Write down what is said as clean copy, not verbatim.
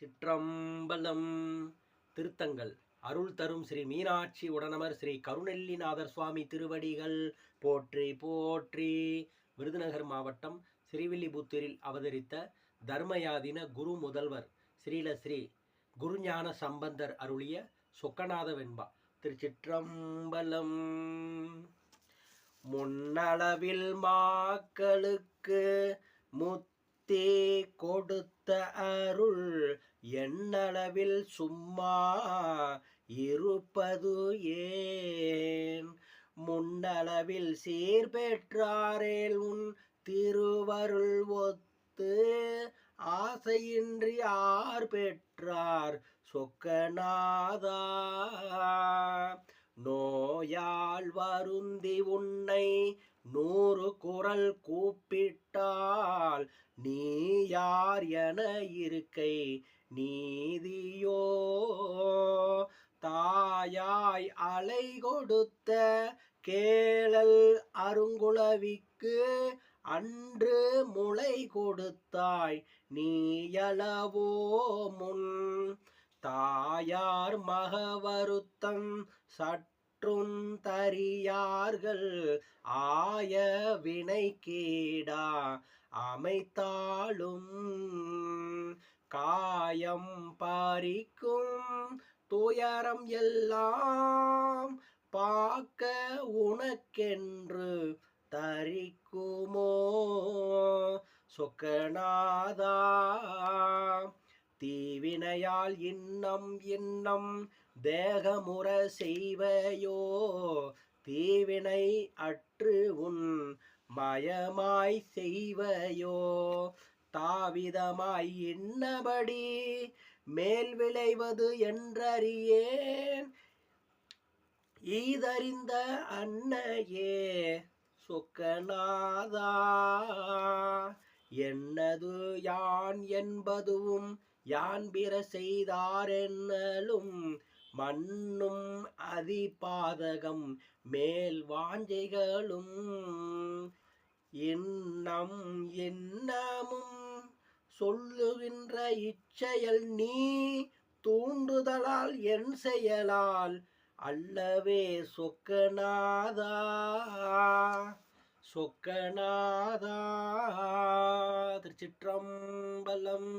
சிற்றம்பலம். திருத்தங்கள் அருள் தரும் ஸ்ரீ மீனாட்சி உடனமர் ஸ்ரீ கருணெல்லிநாதர் சுவாமி திருவடிகள் போற்றி போற்றி. விருதுநகர் மாவட்டம் ஸ்ரீவில்லிபுத்தூரில் அவதரித்த தர்மயாதின குரு முதல்வர் ஸ்ரீல ஸ்ரீ குருஞான சம்பந்தர் அருளிய சொக்கநாத வெண்பா. திருச்சிற்றம்பலம். முன்னளவில் மாக்களுக்கு முத்தி கொடுத்த அருள் எண்ணளவில் சும்மா இருப்பது ஏன்? முன்னளவில் சீர்பெற்றாரேல் உன் திருவருள் ஒத்து ஆசையின்றி ஆர் பெற்றார் சொக்கநாதா. நோயால் வருந்தி உன்னை 100 குரல் கூப்பிட்டால் நீ யார் என இருக்கை நீதியோ? தாயாய் அலை கொடுத்த கேளல் அருங்குளவிக்கு அன்று முளை கொடுத்தாய் நீயளவோ முன். தாயார் மக வருத்தம் சற்றும் தறியார்கள் ஆய வினை கேடா அமைத்தாலும் காயம் பறிக்கும் துயரம் எல்லாம் பார்க்க உனக்கென்று தரிக்குமோ சொக்கநாதா. தீவினையால் இன்னம் தேகமுற செய்வையோ தீவினை அற்று உன் மயமாய் செய்வையோ? தாவிதமாய் இன்னபடி மேல் விளைவது என்றறியேன் ஈதறிந்த அன்னையே சொக்கநாதா. என்னது யான் என்பதுவும் யான் பிற செய்தாரென்னலும் மண்ணும் அதிபாதகம் மேல் வாஞ்சைகளும் இன்னமும் சொல்லுகின்ற இச்செயல் நீ தூண்டுதலால் என் செயலால் அல்லவே சொக்கநாதா சொக்கநாதா. திருச்சிற்றம்பலம்.